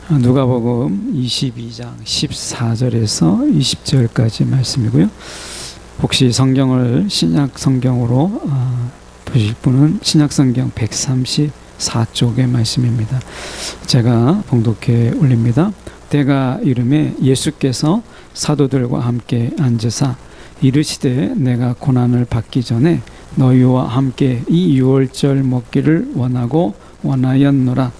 누가복음 22장 14절에서 20절까지 말씀이고요. 혹시 성경을 신약 성경으로 보실 분은 신약 성경 134쪽의 말씀입니다. 제가 봉독해 올립니다. 때가 이르매 예수께서 사도들과 함께 앉으사 이르시되 내가 고난을 받기 전에 너희와 함께 이 유월절 먹기를 원하였노라.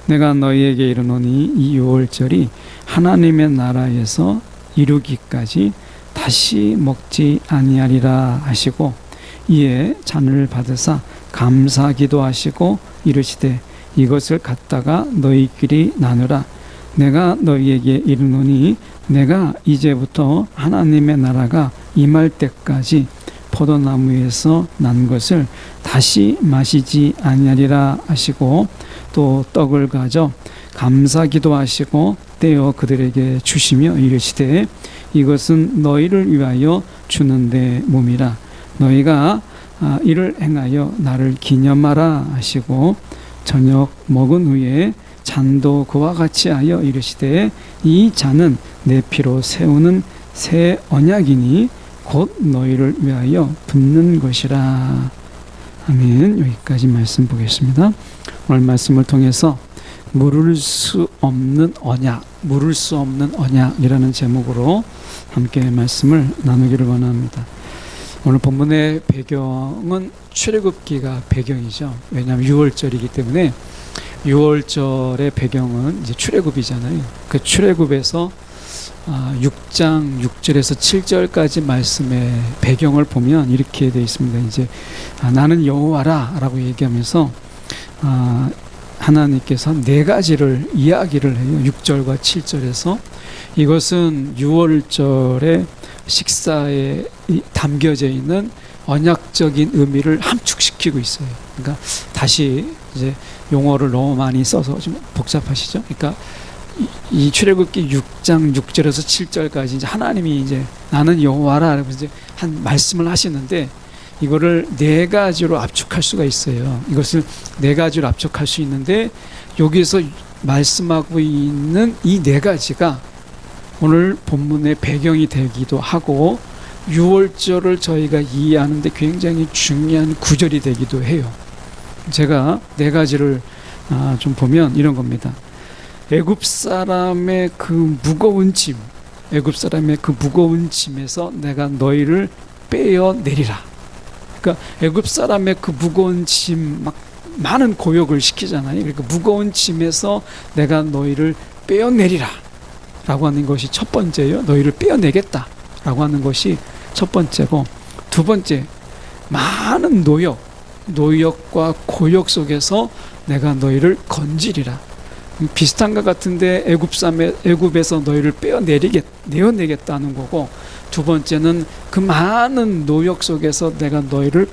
내가 너희에게 이르노니 이 유월절이 하나님의 나라에서 이루기까지 다시 먹지 아니하리라 하시고 이에 잔을 받으사 감사기도 하시고 이르시되 이것을 갖다가 너희끼리 나누라. 내가 너희에게 이르노니 내가 이제부터 하나님의 나라가 임할 때까지 포도나무에서 난 것을 다시 마시지 아니하리라 하시고 또 떡을 가져 감사기도 하시고 떼어 그들에게 주시며 이르시되 이것은 너희를 위하여 주는 내 몸이라. 너희가 이를 행하여 나를 기념하라 하시고 저녁 먹은 후에 잔도 그와 같이 하여 이르시되 이 잔은 내 피로 세우는 새 언약이니 곧 너희를 위하여 붓는 것이라. 아멘. 여기까지 말씀 보겠습니다. 오늘 말씀을 통해서 물을 수 없는 언약이라는 제목으로 함께 말씀을 나누기를 원합니다. 오늘 본문의 배경은 출애굽기가 배경이죠. 왜냐하면 6월절이기 때문에 6월절의 배경은 이제 출애굽이잖아요. 그 출애굽에서 6장 6절에서 7절까지 말씀의 배경을 보면 이렇게 되어 있습니다. 이제 나는 여호와라 라고 얘기하면서 하나님께서 네 가지를 이야기를 해요. 6절과 7절에서 이것은 6월절의 식사에 담겨져 있는 언약적인 의미를 함축시키고 있어요. 그러니까 다시 이제 용어를 너무 많이 써서 좀 복잡하시죠? 그러니까 이 출애굽기 6장 6절에서 7절까지 이제 하나님이 이제 나는 여호와라 라고 이제 한 말씀을 하시는데 이거를 네 가지로 압축할 수가 있어요. 이것을 네 가지로 압축할 수 있는데 여기서 말씀하고 있는 이 네 가지가 오늘 본문의 배경이 되기도 하고 6월절을 저희가 이해하는데 굉장히 중요한 구절이 되기도 해요. 제가 네 가지를 좀 보면 이런 겁니다. 애굽 사람의 그 무거운 짐에서 내가 너희를 빼어내리라. 그러니까 애굽 사람의 그 무거운 짐, 막 많은 고역을 시키잖아요. 그러니까 무거운 짐에서 내가 너희를 빼어내리라 라고 하는 것이 첫 번째예요. 너희를 빼어내겠다 라고 하는 것이 첫 번째고, 두 번째, 많은 노역과 고역 속에서 내가 너희를 건지리라. 비슷한 것 같은데 애굽에서 너희를 내어내겠다는 거고, 두 번째는 그 많은 노역 속에서 내가 너희를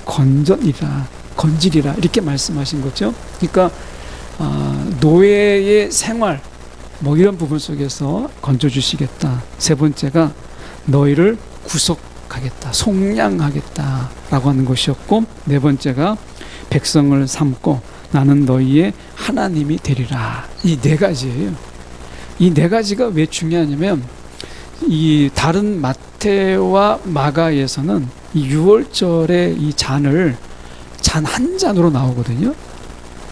건지리라 이렇게 말씀하신 거죠. 그러니까 노예의 생활 이런 부분 속에서 건져주시겠다. 세 번째가 너희를 구속하겠다, 속량하겠다 라고 하는 것이었고, 네 번째가 백성을 삼고 나는 너희의 하나님이 되리라. 이 네 가지예요. 이 네 가지가 왜 중요하냐면 이 다른 마태와 마가에서는 이 6월절에 이 잔을 잔 한 잔으로 나오거든요.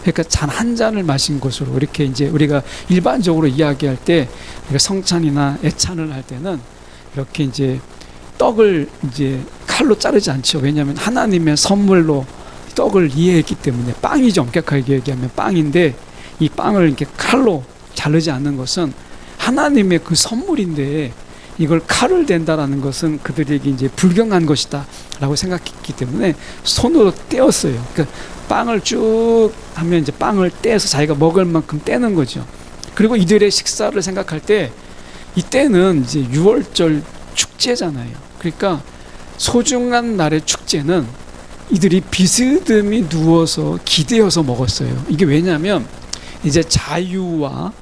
그러니까 잔 한 잔을 마신 것으로 이렇게 이제 우리가 일반적으로 이야기할 때 성찬이나 애찬을 할 때는 이렇게 이제 떡을 이제 칼로 자르지 않죠. 왜냐하면 하나님의 선물로 떡을 이해했기 때문에, 빵이죠. 엄격하게 얘기하면 빵인데 이 빵을 이렇게 칼로 자르지 않는 것은 하나님의 그 선물인데 이걸 칼을 댄다라는 것은 그들에게 이제 불경한 것이다 라고 생각했기 때문에 손으로 떼었어요. 그러니까 빵을 쭉 하면 이제 빵을 떼서 자기가 먹을 만큼 떼는 거죠. 그리고 이들의 식사를 생각할 때 이때는 이제 6월절 축제잖아요. 그러니까 소중한 날의 축제는 이들이 비스듬히 누워서 기대어서 먹었어요. 이게 왜냐하면 이제 자유와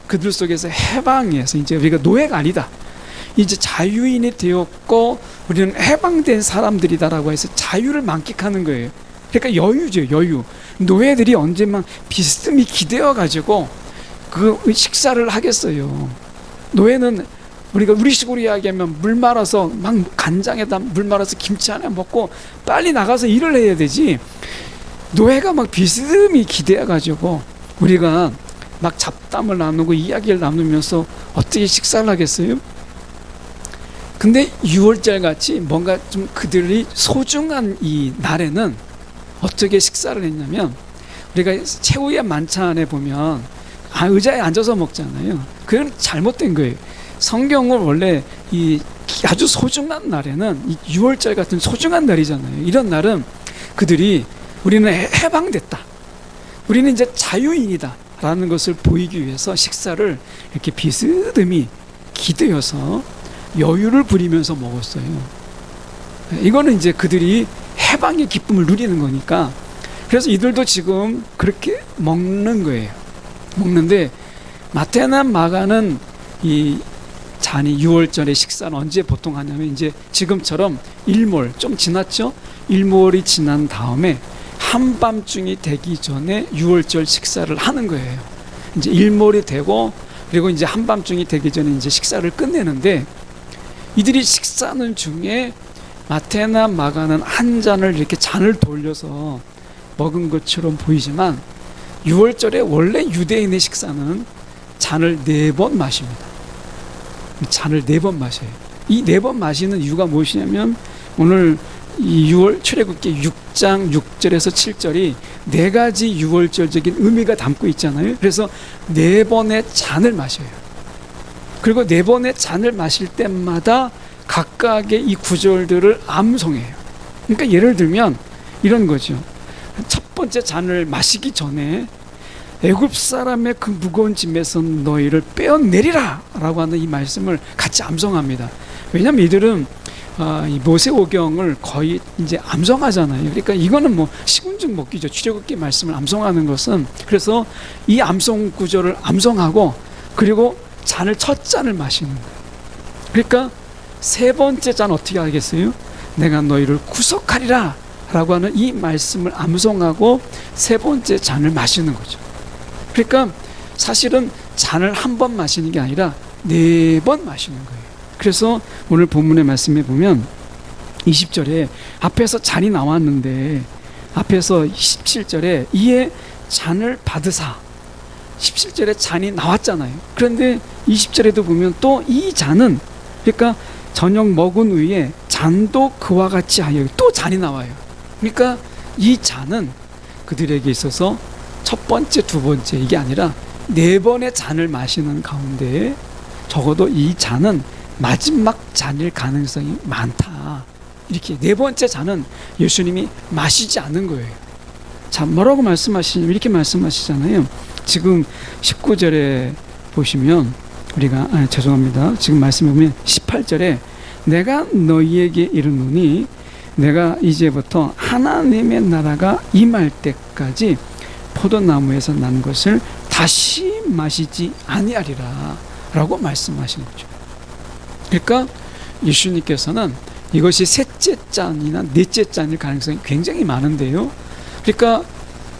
그들 속에서 해방해서 이제 우리가 노예가 아니다, 이제 자유인이 되었고 우리는 해방된 사람들이다라고 해서 자유를 만끽하는 거예요. 그러니까 여유죠, 여유. 노예들이 언제만 비스듬히 기대어 가지고 그 식사를 하겠어요. 노예는 우리식으로 이야기하면 물 말아서 막 간장에다 물 말아서 김치 하나 먹고 빨리 나가서 일을 해야 되지. 노예가 막 비스듬히 기대해가지고 우리가 막 잡담을 나누고 이야기를 나누면서 어떻게 식사를 하겠어요? 근데 6월절 같이 뭔가 좀 그들이 소중한 이 날에는 어떻게 식사를 했냐면, 우리가 최후의 만찬에 보면 의자에 앉아서 먹잖아요. 그건 잘못된 거예요. 성경은 원래 이 아주 소중한 날에는, 이 6월절 같은 소중한 날이잖아요. 이런 날은 그들이 우리는 해방됐다, 우리는 이제 자유인이다 라는 것을 보이기 위해서 식사를 이렇게 비스듬히 기대어서 여유를 부리면서 먹었어요. 이거는 이제 그들이 해방의 기쁨을 누리는 거니까. 그래서 이들도 지금 그렇게 먹는 거예요. 먹는데 마태나 마가는 이 잔이 6월절의 식사는 언제 보통 하냐면, 이제 지금처럼 일몰 좀 지났죠? 일몰이 지난 다음에 한밤중이 되기 전에 6월절 식사를 하는 거예요. 이제 일몰이 되고, 그리고 이제 한밤중이 되기 전에 이제 식사를 끝내는데, 이들이 식사하는 중에 마태나 마가는 한 잔을 이렇게 잔을 돌려서 먹은 것처럼 보이지만, 6월절에 원래 유대인의 식사는 잔을 4번 마십니다. 잔을 4번 마셔요. 이 4번 마시는 이유가 무엇이냐면, 오늘 이 6월 출애굽기 6장 6절에서 7절이 4가지 6월절적인 의미가 담고 있잖아요. 그래서 4번의 잔을 마셔요. 그리고 4번의 잔을 마실 때마다 각각의 이 구절들을 암송해요. 그러니까 예를 들면 이런 거죠. 첫 번째 잔을 마시기 전에 애굽 사람의 그 무거운 짐에서 너희를 빼어내리라 라고 하는 이 말씀을 같이 암송합니다. 왜냐하면 이들은 이 모세오경을 거의 이제 암송하잖아요. 그러니까 이거는 뭐 시군증 먹기죠. 출애굽기 말씀을 암송하는 것은. 그래서 이 암송 구절을 암송하고, 그리고 첫 잔을 마시는 거예요. 그러니까 세 번째 잔 어떻게 하겠어요? 내가 너희를 구속하리라 라고 하는 이 말씀을 암송하고 세 번째 잔을 마시는 거죠. 그러니까 사실은 잔을 한 번 마시는 게 아니라 4번 마시는 거예요. 그래서 오늘 본문의 말씀에 보면 20절에 앞에서 잔이 나왔는데, 앞에서 17절에 이에 잔을 받으사, 17절에 잔이 나왔잖아요. 그런데 20절에도 보면 또 이 잔은, 그러니까 저녁 먹은 후에 잔도 그와 같이 하여, 또 잔이 나와요. 그러니까 이 잔은 그들에게 있어서 첫 번째, 두 번째 이게 아니라 4번의 잔을 마시는 가운데 적어도 이 잔은 마지막 잔일 가능성이 많다. 이렇게 4번째 잔은 예수님이 마시지 않는 거예요. 자, 뭐라고 말씀하시냐면 이렇게 말씀하시잖아요. 지금 19절에 보시면 우리가 죄송합니다. 지금 말씀해 보면 18절에 내가 너희에게 이르노니 내가 이제부터 하나님의 나라가 임할 때까지 포도나무에서 난 것을 다시 마시지 아니하리라 라고 말씀하신 거죠. 그러니까 예수님께서는 이것이 셋째 잔이나 넷째 잔일 가능성이 굉장히 많은데요. 그러니까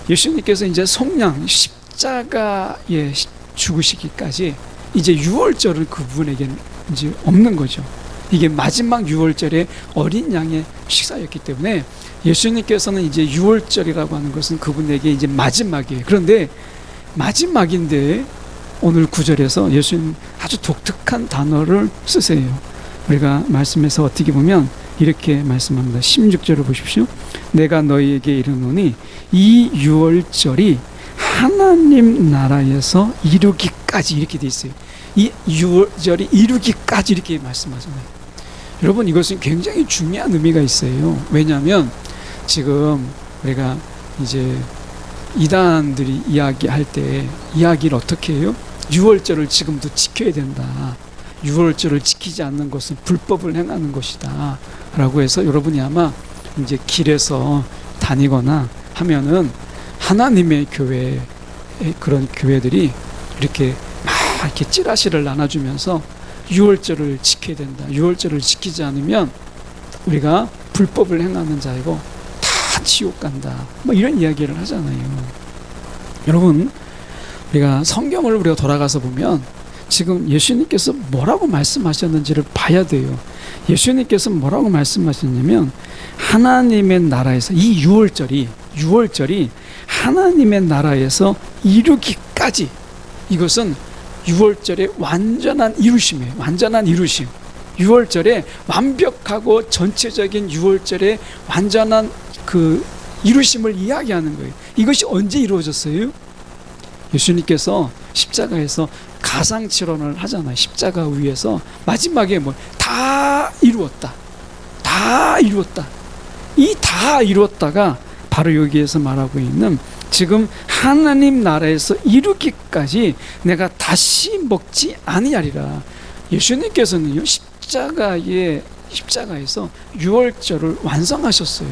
예수님께서 이제 속량 십자가에 죽으시기까지 이제 6월절은 그분에게는 이제 없는 거죠. 이게 마지막 6월절의 어린 양의 식사였기 때문에 예수님께서는 이제 6월절이라고 하는 것은 그분에게 이제 마지막이에요. 그런데 마지막인데 오늘 9절에서 예수님 아주 독특한 단어를 쓰세요. 우리가 말씀에서 어떻게 보면 이렇게 말씀합니다. 16절을 보십시오. 내가 너희에게 이르노니 이 6월절이 하나님 나라에서 이루기까지, 이렇게 돼 있어요. 이 6월절이 이루기까지 이렇게 말씀하잖아요. 여러분, 이것은 굉장히 중요한 의미가 있어요. 왜냐하면 지금 우리가 이제 이단들이 이야기할 때 이야기를 어떻게 해요? 6월절을 지금도 지켜야 된다. 6월절을 지키지 않는 것은 불법을 행하는 것이다 라고 해서 여러분이 아마 이제 길에서 다니거나 하면은 하나님의 교회, 그런 교회들이 이렇게 막 이렇게 찌라시를 나눠주면서 6월절을 지켜야 된다. 6월절을 지키지 않으면 우리가 불법을 행하는 자이고 다 지옥 간다. 뭐 이런 이야기를 하잖아요. 여러분, 우리가 성경을 우리가 돌아가서 보면 지금 예수님께서 뭐라고 말씀하셨는지를 봐야 돼요. 예수님께서 뭐라고 말씀하셨냐면 하나님의 나라에서 이 6월절이 하나님의 나라에서 이루기까지, 이것은 6월절의 완전한 이루심이에요. 완전한 이루심. 6월절에 완벽하고 전체적인 6월절의 완전한 그 이루심을 이야기하는 거예요. 이것이 언제 이루어졌어요? 예수님께서 십자가에서 가상칠언을 하잖아요. 십자가 위에서 마지막에 다 이루었다. 다 이루었다. 이 다 이루었다가 바로 여기에서 말하고 있는 지금 하나님 나라에서 이루기까지 내가 다시 먹지 아니하리라. 예수님께서는요, 십자가에서 6월절을 완성하셨어요.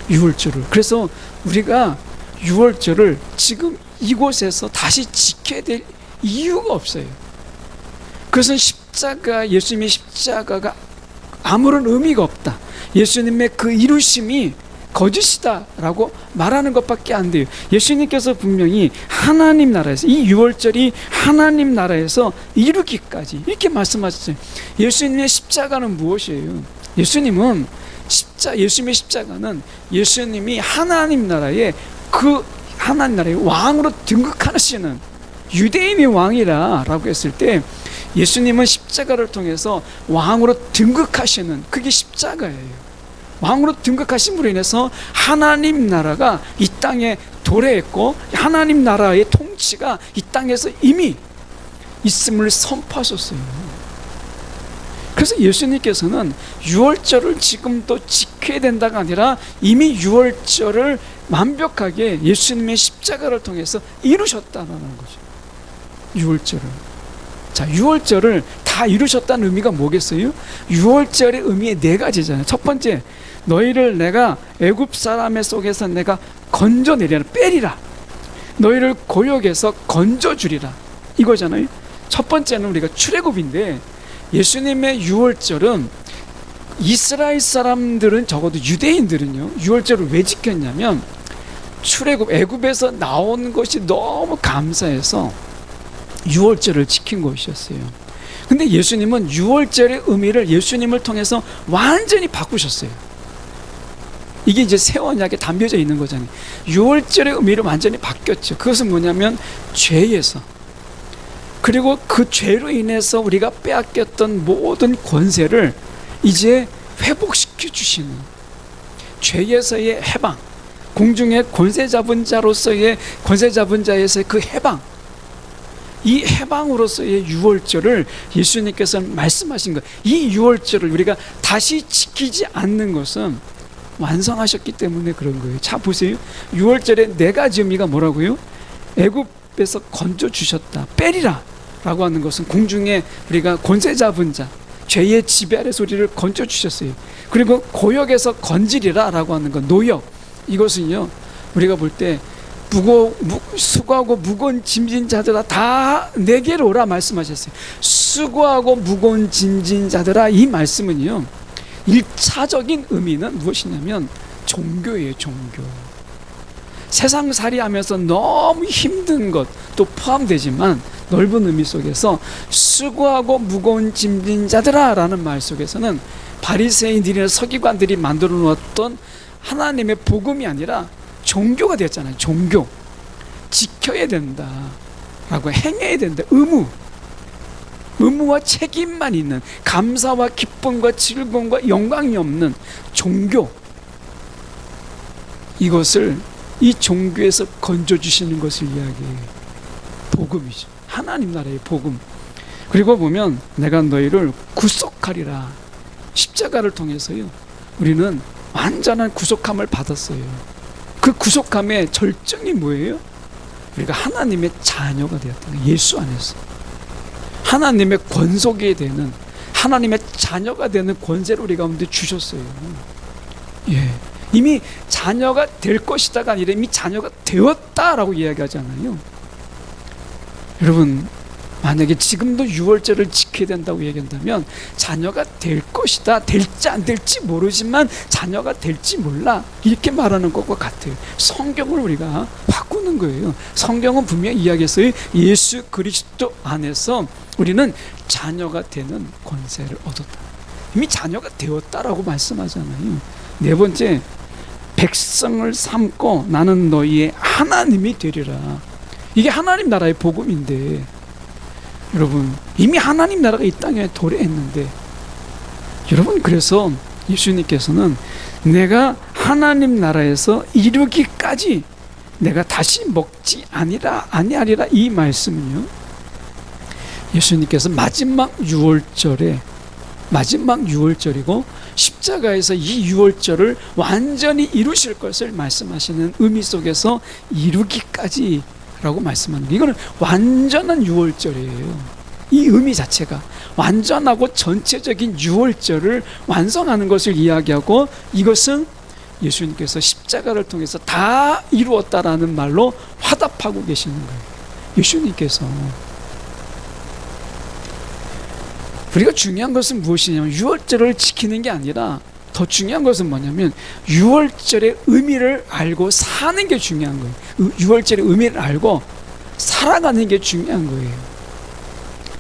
6월절을. 그래서 우리가 6월절을 지금 이곳에서 다시 지켜야 될 이유가 없어요. 그것은 예수님의 십자가가 아무런 의미가 없다. 예수님의 그 이루심이 거짓이다라고 말하는 것밖에 안 돼요. 예수님께서 분명히 하나님 나라에서, 이 6월절이 하나님 나라에서 이루기까지 이렇게 말씀하셨어요. 예수님의 십자가는 무엇이에요? 예수님의 십자가는 예수님이 하나님 나라의 왕으로 등극하시는 유대인의 왕이라고 했을 때, 예수님은 십자가를 통해서 왕으로 등극하시는, 그게 십자가예요. 왕으로 등극하심으로 인해서 하나님 나라가 이 땅에 도래했고, 하나님 나라의 통치가 이 땅에서 이미 있음을 선포하셨어요. 그래서 예수님께서는 6월절을 지금도 지켜야 된다가 아니라 이미 6월절을 완벽하게 예수님의 십자가를 통해서 이루셨다는 거죠. 6월절을. 자, 6월절을 다 이루셨다는 의미가 뭐겠어요? 6월절의 의미의 네 가지잖아요. 첫 번째, 너희를 내가 애굽 사람의 속에서 내가 건져내리라, 빼리라. 너희를 고역에서 건져주리라, 이거잖아요. 첫 번째는 우리가 출애굽인데, 예수님의 6월절은 이스라엘 사람들은, 적어도 유대인들은요, 6월절을 왜 지켰냐면 애굽에서 나온 것이 너무 감사해서 6월절을 지킨 것이었어요. 근데 예수님은 6월절의 의미를 예수님을 통해서 완전히 바꾸셨어요. 이게 이제 새 언약에 담겨져 있는 거잖아요. 6월절의 의미를 완전히 바뀌었죠. 그것은 뭐냐면 죄에서, 그리고 그 죄로 인해서 우리가 빼앗겼던 모든 권세를 이제 회복시켜 주시는, 죄에서의 해방, 공중의 권세 잡은 자로서의 권세 잡은 자에서의 그 해방, 이 해방으로서의 6월절을 예수님께서는 말씀하신 거예요. 이 6월절을 우리가 다시 지키지 않는 것은 완성하셨기 때문에 그런 거예요. 자, 보세요. 6월절의 네 가지 의미가 뭐라고요? 애굽에서 건져 주셨다, 빼리라 라고 하는 것은 공중에 우리가 권세 잡은 자, 죄의 지배 아래 소리를 건져 주셨어요. 그리고 고역에서 건지리라 라고 하는 것, 노역, 이것은요, 우리가 볼 때 수고하고 무거운 짐진 자들아 다 내게로 오라 말씀하셨어요. 수고하고 무거운 짐진 자들아, 이 말씀은요, 1차적인 의미는 무엇이냐면 종교예요. 종교. 세상살이 하면서 너무 힘든 것도 포함되지만 넓은 의미 속에서 수고하고 무거운 짐진 자들아 라는 말 속에서는 바리새인들이나 서기관들이 만들어 놓았던 하나님의 복음이 아니라 종교가 되었잖아요. 종교. 지켜야 된다 라고, 행해야 된다, 의무와 책임만 있는, 감사와 기쁨과 즐거움과 영광이 없는 종교, 이것을 이 종교에서 건져주시는 것을 이야기해요. 복음이죠. 하나님 나라의 복음. 그리고 보면 내가 너희를 구속하리라, 십자가를 통해서요, 우리는 완전한 구속함을 받았어요. 그 구속함의 절정이 뭐예요? 우리가 하나님의 자녀가 되었다는 거예요. 예수 안에서 하나님의 권속이 되는, 하나님의 자녀가 되는 권세를 우리 가운데 주셨어요. 예, 이미 자녀가 될 것이다가 아니라 이미 자녀가 되었다라고 이야기하잖아요. 여러분, 만약에 지금도 유월절을 지켜야 된다고 얘기한다면 자녀가 될 것이다. 될지 안 될지 모르지만 자녀가 될지 몰라. 이렇게 말하는 것과 같아요. 성경을 우리가 바꾸는 거예요. 성경은 분명히 이야기했어요. 예수 그리스도 안에서 우리는 자녀가 되는 권세를 얻었다. 이미 자녀가 되었다라고 말씀하잖아요. 네 번째, 백성을 삼고 나는 너희의 하나님이 되리라. 이게 하나님 나라의 복음인데, 여러분 이미 하나님 나라가 이 땅에 도래했는데, 여러분 그래서 예수님께서는 내가 하나님 나라에서 이루기까지 내가 다시 먹지 아니하리라 이 말씀은요, 예수님께서 마지막 유월절이고 십자가에서 이 유월절을 완전히 이루실 것을 말씀하시는 의미 속에서 이루기까지 라고 말씀하는 거예요. 이거는 완전한 유월절이에요. 이 의미 자체가 완전하고 전체적인 유월절을 완성하는 것을 이야기하고, 이것은 예수님께서 십자가를 통해서 다 이루었다라는 말로 화답하고 계시는 거예요. 예수님께서. 우리가 중요한 것은 무엇이냐면 유월절을 지키는 게 아니라, 더 중요한 것은 뭐냐면 유월절의 의미를 알고 사는 게 중요한 거예요. 유월절의 의미를 알고 살아가는 게 중요한 거예요.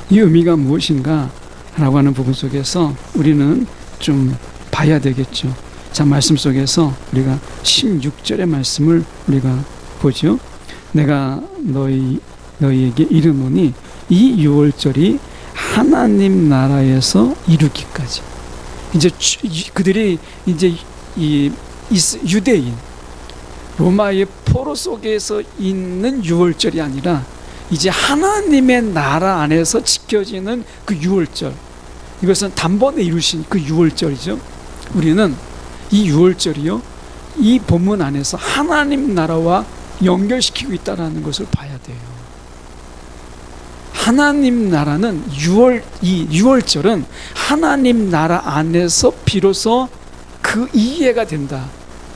이 의미가 무엇인가 라고 하는 부분 속에서 우리는 좀 봐야 되겠죠. 자, 말씀 속에서 우리가 16절의 말씀을 우리가 보죠. 내가 너희에게 이르노니 이 유월절이 하나님 나라에서 이루기까지. 이제 그들이 이제 이 유대인 로마의 포로 속에서 있는 유월절이 아니라 이제 하나님의 나라 안에서 지켜지는 그 유월절, 이것은 단번에 이루신 그 유월절이죠. 우리는 이 유월절이요, 이 본문 안에서 하나님 나라와 연결시키고 있다는 것을 봐야 돼요. 하나님 나라는 이 유월절은 하나님 나라 안에서 비로소 그 이해가 된다.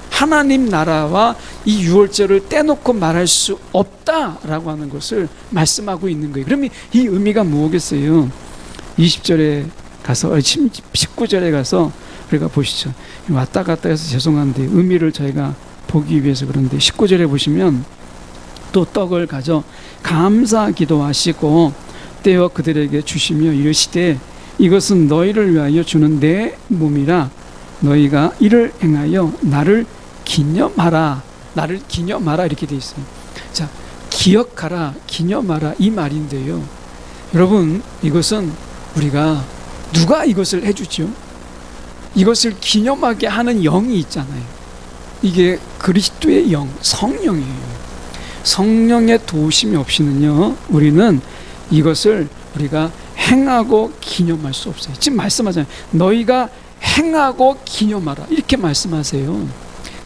하나님 나라와 이 유월절을 떼놓고 말할 수 없다라고 하는 것을 말씀하고 있는 거예요. 그러면 이 의미가 뭐겠어요? 20절에 가서 19절에 가서 우리가 보시죠. 왔다 갔다 해서 죄송한데 의미를 저희가 보기 위해서 그런데 19절에 보시면 또 떡을 가져 감사 기도하시고 떼어 그들에게 주시며 이르시되 이것은 너희를 위하여 주는 내 몸이라 너희가 이를 행하여 나를 기념하라 이렇게 돼 있어요. 자, 기억하라, 기념하라 이 말인데요, 여러분 이것은 우리가 누가 이것을 해주죠? 이것을 기념하게 하는 영이 있잖아요. 이게 그리스도의 영, 성령이에요. 성령의 도우심이 없이는요, 우리는 이것을 우리가 행하고 기념할 수 없어요. 지금 말씀하잖아요. 너희가 행하고 기념하라 이렇게 말씀하세요.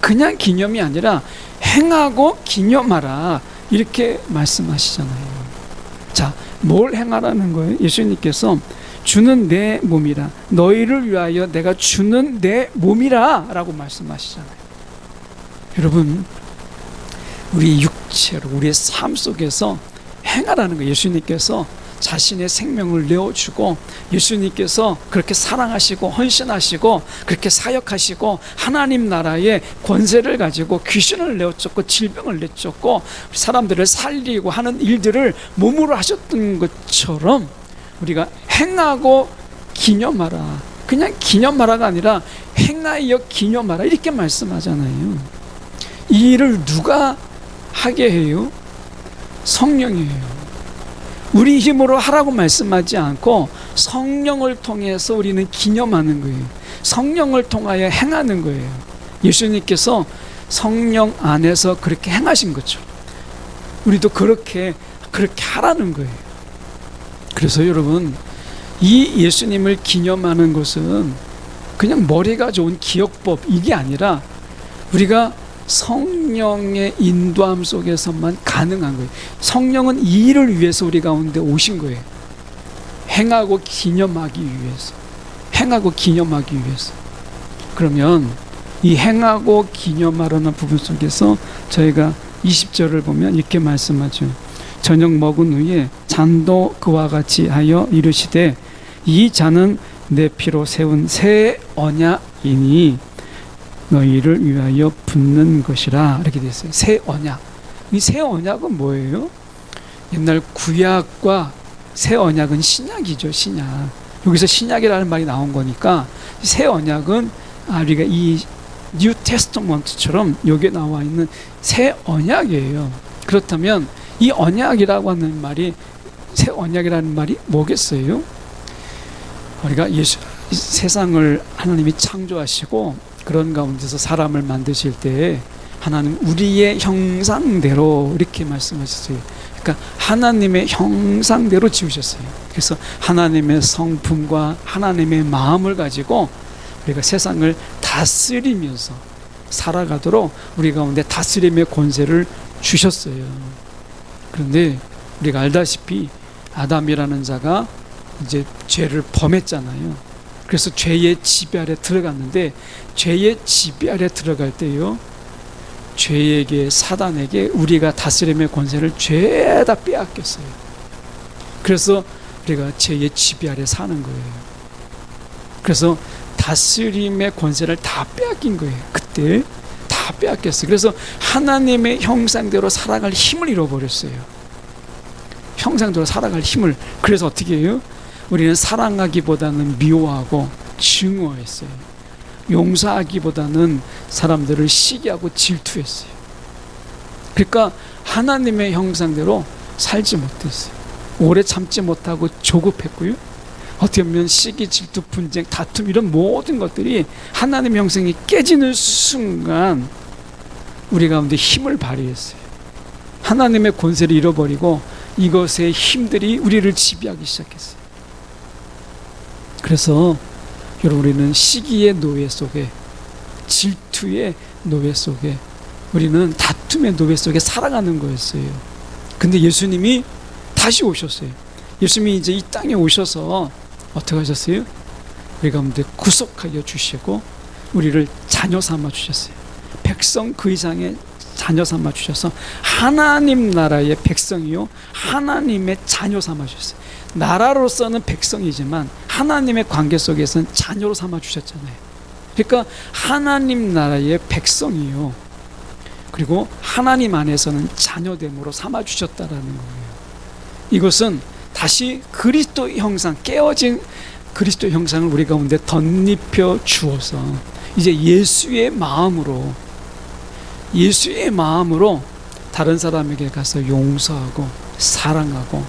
그냥 기념이 아니라 행하고 기념하라 이렇게 말씀하시잖아요. 자, 뭘 행하라는 거예요? 예수님께서 주는 내 몸이라, 너희를 위하여 내가 주는 내 몸이라 라고 말씀하시잖아요. 여러분, 우리 육체로 우리의 삶 속에서 행하라는 거예요. 예수님께서 자신의 생명을 내어주고, 예수님께서 그렇게 사랑하시고 헌신하시고 그렇게 사역하시고 하나님 나라의 권세를 가지고 귀신을 내어쫓고 질병을 내쫓고 사람들을 살리고 하는 일들을 몸으로 하셨던 것처럼 우리가 행하고 기념하라, 그냥 기념하라가 아니라 행하여 기념하라 이렇게 말씀하잖아요. 이 일을 누가 하게 해요? 성령이에요. 우리 힘으로 하라고 말씀하지 않고 성령을 통해서 우리는 기념하는 거예요. 성령을 통하여 행하는 거예요. 예수님께서 성령 안에서 그렇게 행하신 거죠. 우리도 그렇게 하라는 거예요. 그래서 여러분, 이 예수님을 기념하는 것은 그냥 머리가 좋은 기억법 이게 아니라 우리가 성령의 인도함 속에서만 가능한 거예요. 성령은 이 일을 위해서 우리 가운데 오신 거예요. 행하고 기념하기 위해서. 행하고 기념하기 위해서. 그러면 이 행하고 기념하라는 부분 속에서 저희가 20절을 보면 이렇게 말씀하죠. 저녁 먹은 후에 잔도 그와 같이 하여 이르시되 이 잔은 내 피로 세운 새 언약이니 너희를 위하여 붓는 것이라. 이렇게 되어 있어요. 새 언약. 이 새 언약은 뭐예요? 옛날 구약과 새 언약은 신약이죠. 신약. 여기서 신약이라는 말이 나온 거니까 새 언약은 우리가 이 뉴 테스터먼트처럼 여기에 나와 있는 새 언약이에요. 그렇다면 이 언약이라고 하는 말이, 새 언약이라는 말이 뭐겠어요? 우리가 세상을 하나님이 창조하시고 그런 가운데서 사람을 만드실 때 하나님 우리의 형상대로 이렇게 말씀하셨어요. 그러니까 하나님의 형상대로 지으셨어요. 그래서 하나님의 성품과 하나님의 마음을 가지고 우리가 세상을 다스리면서 살아가도록 우리 가운데 다스림의 권세를 주셨어요. 그런데 우리가 알다시피 아담이라는 자가 이제 죄를 범했잖아요. 그래서 죄의 지배 아래 들어갔는데, 죄의 지배 아래 들어갈 때요, 죄에게, 사단에게 우리가 다스림의 권세를 죄다 빼앗겼어요. 그래서 우리가 죄의 지배 아래 사는 거예요. 그래서 다스림의 권세를 다 빼앗긴 거예요. 그때 다 빼앗겼어요. 그래서 하나님의 형상대로 살아갈 힘을 잃어버렸어요. 형상대로 살아갈 힘을. 그래서 어떻게 해요? 우리는 사랑하기보다는 미워하고 증오했어요. 용서하기보다는 사람들을 시기하고 질투했어요. 그러니까 하나님의 형상대로 살지 못했어요. 오래 참지 못하고 조급했고요. 어떻게 보면 시기, 질투, 분쟁, 다툼 이런 모든 것들이 하나님의 형상이 깨지는 순간 우리 가운데 힘을 발휘했어요. 하나님의 권세를 잃어버리고 이것의 힘들이 우리를 지배하기 시작했어요. 그래서 여러분, 우리는 시기의 노예 속에, 질투의 노예 속에, 우리는 다툼의 노예 속에 살아가는 거였어요. 근데 예수님이 다시 오셨어요. 예수님이 이제 이 땅에 오셔서 어떻게 하셨어요? 우리 가운데 구속하여 주시고 우리를 자녀 삼아 주셨어요. 백성 그 이상의 자녀 삼아 주셔서 하나님 나라의 백성이요, 하나님의 자녀 삼아 주셨어요. 나라로서는 백성이지만 하나님의 관계 속에서는 자녀로 삼아 주셨잖아요. 그러니까 하나님 나라의 백성이요, 그리고 하나님 안에서는 자녀됨으로 삼아 주셨다라는 거예요. 이것은 다시 그리스도 형상, 깨어진 그리스도 형상을 우리 가운데 덧입혀 주어서 이제 예수의 마음으로 다른 사람에게 가서 용서하고 사랑하고,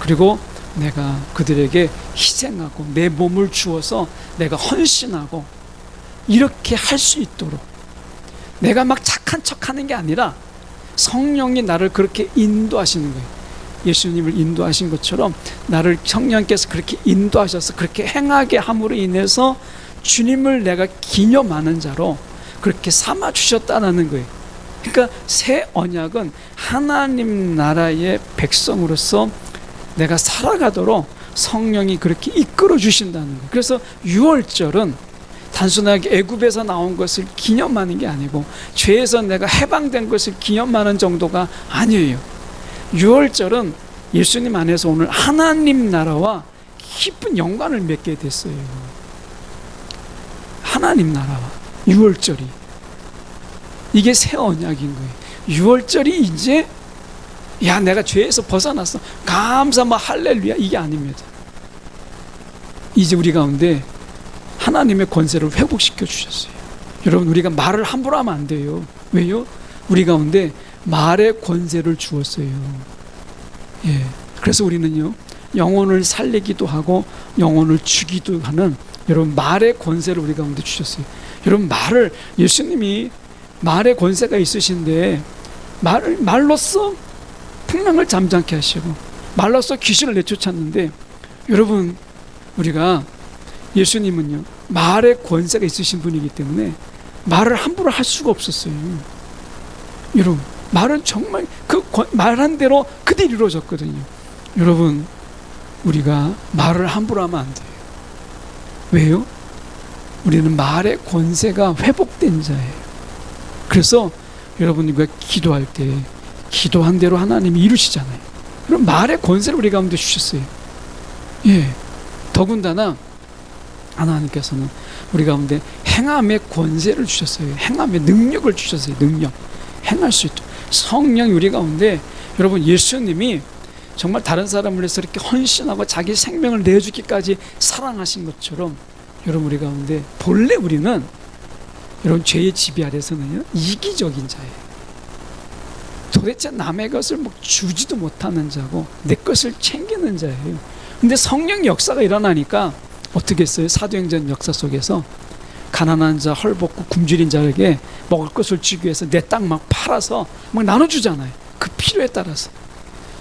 그리고 내가 그들에게 희생하고 내 몸을 주어서 내가 헌신하고 이렇게 할 수 있도록, 내가 막 착한 척하는 게 아니라 성령이 나를 그렇게 인도하시는 거예요. 예수님을 인도하신 것처럼 나를 성령께서 그렇게 인도하셔서 그렇게 행하게 함으로 인해서 주님을 내가 기념하는 자로 그렇게 삼아 주셨다는 거예요. 그러니까 새 언약은 하나님 나라의 백성으로서 내가 살아가도록 성령이 그렇게 이끌어 주신다는 거예요. 그래서 유월절은 단순하게 애굽에서 나온 것을 기념하는 게 아니고 죄에서 내가 해방된 것을 기념하는 정도가 아니에요. 유월절은 예수님 안에서 오늘 하나님 나라와 깊은 연관을 맺게 됐어요. 하나님 나라와 유월절이, 이게 새 언약인 거예요. 유월절이 이제 야 내가 죄에서 벗어났어, 감사 뭐 할렐루야, 이게 아닙니다. 이제 우리 가운데 하나님의 권세를 회복시켜 주셨어요. 여러분, 우리가 말을 함부로 하면 안 돼요. 왜요? 우리 가운데 말의 권세를 주었어요. 예. 그래서 우리는요, 영혼을 살리기도 하고 영혼을 주기도 하는, 여러분, 말의 권세를 우리 가운데 주셨어요. 여러분, 말을, 예수님이 말의 권세가 있으신데 말로써 풍랑을 잠잠케 하시고 말로써 귀신을 내쫓았는데, 여러분, 우리가 예수님은요 말의 권세가 있으신 분이기 때문에 말을 함부로 할 수가 없었어요. 여러분, 말은 정말 그 말한 대로 그대로 이루어졌거든요. 여러분, 우리가 말을 함부로 하면 안 돼요. 왜요? 우리는 말의 권세가 회복된 자예요. 그래서 여러분, 우리가 기도할 때 기도한 대로 하나님이 이루시잖아요. 그럼 말의 권세를 우리 가운데 주셨어요. 예. 더군다나 하나님께서는 우리 가운데 행함의 권세를 주셨어요. 행함의 능력을 주셨어요. 능력. 행할 수 있도록. 성령이 우리 가운데, 여러분, 예수님이 정말 다른 사람을 위해서 이렇게 헌신하고 자기 생명을 내주기까지 사랑하신 것처럼, 여러분, 우리 가운데 본래 우리는, 여러분, 죄의 지배 아래서는요, 이기적인 자예요. 도대체 남의 것을 뭐 주지도 못하는 자고 내 것을 챙기는 자예요. 근데 성령 역사가 일어나니까 어떻게 했어요? 사도행전 역사 속에서 가난한 자, 헐벗고 굶주린 자에게 먹을 것을 주기 위해서 내 땅 막 팔아서 막 나눠주잖아요. 그 필요에 따라서.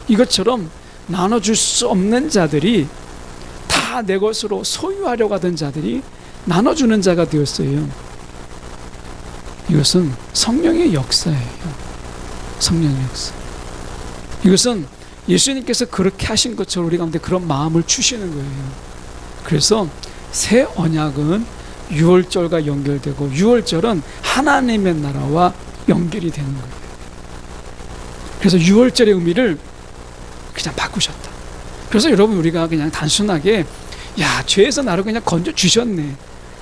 이것처럼 나눠줄 수 없는 자들이, 다 내 것으로 소유하려고 하던 자들이 나눠주는 자가 되었어요. 이것은 성령의 역사예요. 성령의 역사. 이것은 예수님께서 그렇게 하신 것처럼 우리 가운데 그런 마음을 주시는 거예요. 그래서 새 언약은 유월절과 연결되고, 유월절은 하나님의 나라와 연결이 되는 거예요. 그래서 유월절의 의미를 그냥 바꾸셨다. 그래서 여러분, 우리가 그냥 단순하게 야, 죄에서 나를 그냥 건져 주셨네,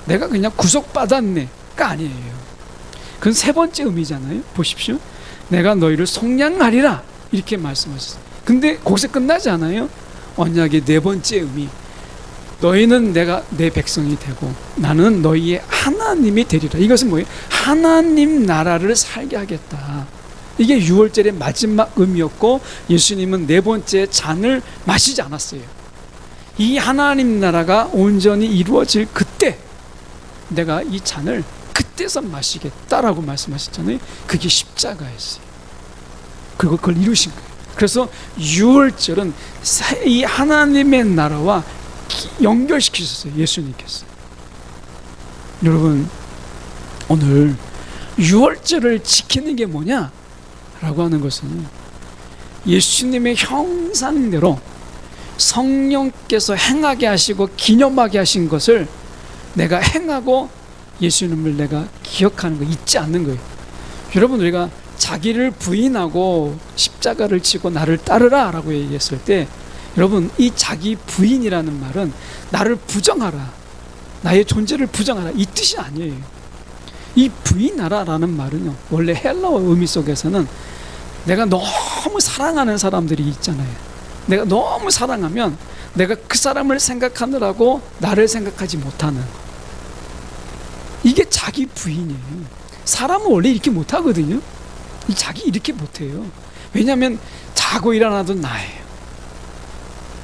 내가 그냥 구속받았네가 아니에요. 그건 세 번째 의미잖아요. 보십시오. 내가 너희를 속량하리라, 이렇게 말씀하셨어요. 근데 거기서 끝나지 않아요. 언약의 네 번째 의미, 너희는 내가 내 백성이 되고 나는 너희의 하나님이 되리라. 이것은 뭐예요? 하나님 나라를 살게 하겠다. 이게 유월절의 마지막 의미였고, 예수님은 네 번째 잔을 마시지 않았어요. 이 하나님 나라가 온전히 이루어질 그때 내가 이 잔을 그때서 마시겠다라고 말씀하셨잖아요. 그게 십자가였어요. 그리고 그걸 이루신 거예요. 그래서 유월절은 이 하나님의 나라와 연결시키셨어요. 예수님께서. 여러분, 오늘 유월절을 지키는 게 뭐냐 라고 하는 것은, 예수님의 형상대로 성령께서 행하게 하시고 기념하게 하신 것을 내가 행하고 예수님을 내가 기억하는 거, 잊지 않는 거예요. 여러분, 우리가 자기를 부인하고 십자가를 지고 나를 따르라 라고 얘기했을 때, 여러분, 이 자기 부인이라는 말은 나를 부정하라, 나의 존재를 부정하라, 이 뜻이 아니에요. 이 부인하라 라는 말은요, 원래 헬라어 의미 속에서는 내가 너무 사랑하는 사람들이 있잖아요. 내가 너무 사랑하면 내가 그 사람을 생각하느라고 나를 생각하지 못하는, 이게 자기 부인이에요. 사람은 원래 이렇게 못하거든요. 자기 이렇게 못해요. 왜냐하면 자고 일어나도 나예요.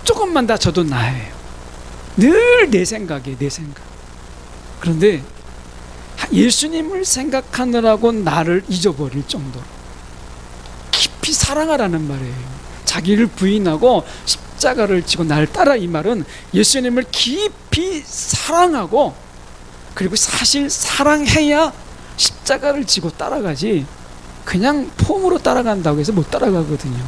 조금만 다쳐도 나예요. 늘 내 생각이에요. 내 생각. 그런데 예수님을 생각하느라고 나를 잊어버릴 정도로 깊이 사랑하라는 말이에요. 자기를 부인하고 십자가를 지고 나를 따라, 이 말은 예수님을 깊이 사랑하고, 그리고 사실 사랑해야 십자가를 지고 따라가지, 그냥 폼으로 따라간다고 해서 못 따라가거든요.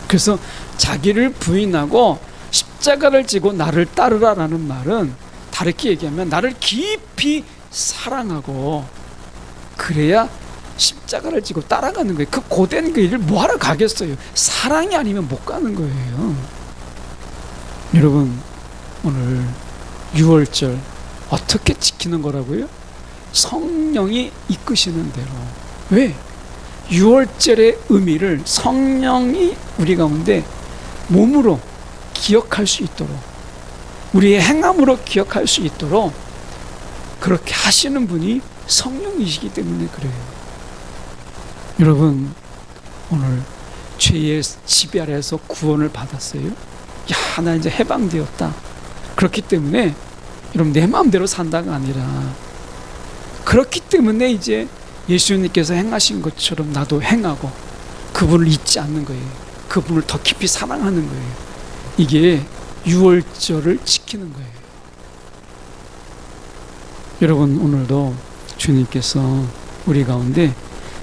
그래서 자기를 부인하고 십자가를 지고 나를 따르라라는 말은, 다르게 얘기하면 나를 깊이 사랑하고 그래야 십자가를 지고 따라가는 거예요. 그 고된 그 일을 뭐하러 가겠어요? 사랑이 아니면 못 가는 거예요. 여러분, 오늘 유월절 어떻게 지키는 거라고요? 성령이 이끄시는 대로. 왜? 유월절의 의미를 성령이 우리 가운데 몸으로 기억할 수 있도록, 우리의 행함으로 기억할 수 있도록 그렇게 하시는 분이 성령이시기 때문에 그래요. 여러분, 오늘 죄의 지배 아래에서 구원을 받았어요. 야, 나 이제 해방되었다. 그렇기 때문에 여러분, 내 마음대로 산다가 아니라, 그렇기 때문에 이제 예수님께서 행하신 것처럼 나도 행하고 그분을 잊지 않는 거예요. 그분을 더 깊이 사랑하는 거예요. 이게 유월절을 지키는 거예요. 여러분, 오늘도 주님께서 우리 가운데,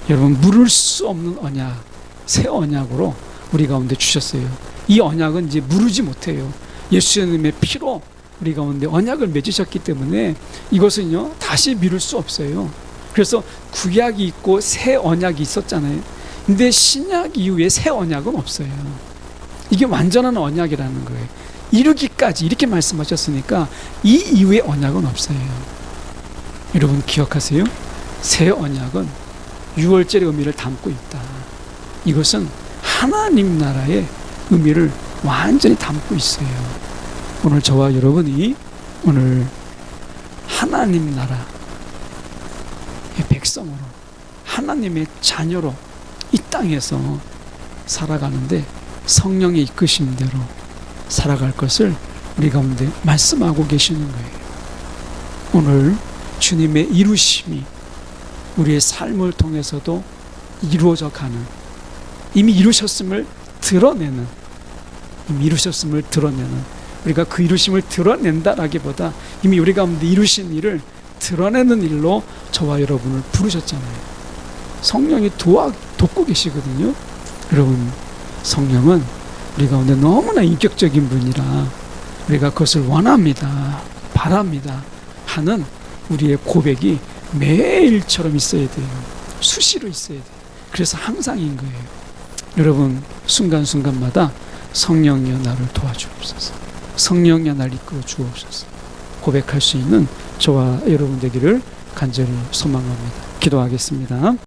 여러분, 물을 수 없는 언약, 새 언약으로 우리 가운데 주셨어요. 이 언약은 이제 무르지 못해요. 예수님의 피로 우리 가운데 언약을 맺으셨기 때문에 이것은요, 다시 미룰 수 없어요. 그래서 구약이 있고 새 언약이 있었잖아요. 근데 신약 이후에 새 언약은 없어요. 이게 완전한 언약이라는 거예요. 이루기까지 이렇게 말씀하셨으니까 이 이후에 언약은 없어요. 여러분 기억하세요? 새 언약은 유월절의 의미를 담고 있다. 이것은 하나님 나라의 의미를 완전히 담고 있어요. 오늘 저와 여러분이 오늘 하나님 나라의 백성으로, 하나님의 자녀로 이 땅에서 살아가는데 성령의 이끄심대로 살아갈 것을 우리 가운데 말씀하고 계시는 거예요. 오늘 주님의 이루심이 우리의 삶을 통해서도 이루어져 가는, 이미 이루셨음을 드러내는, 우리가 그 이루심을 드러낸다라기보다 이미 우리 가운데 이루신 일을 드러내는 일로 저와 여러분을 부르셨잖아요. 성령이 돕고 계시거든요. 여러분, 성령은 우리 가운데 너무나 인격적인 분이라 우리가 그것을 원합니다, 바랍니다 하는 우리의 고백이 매일처럼 있어야 돼요. 수시로 있어야 돼요. 그래서 항상인 거예요. 여러분, 순간순간마다 성령이여 나를 도와주옵소서, 성령이여 나를 이끌어 주옵소서 고백할 수 있는 저와 여러분 되기를 간절히 소망합니다. 기도하겠습니다.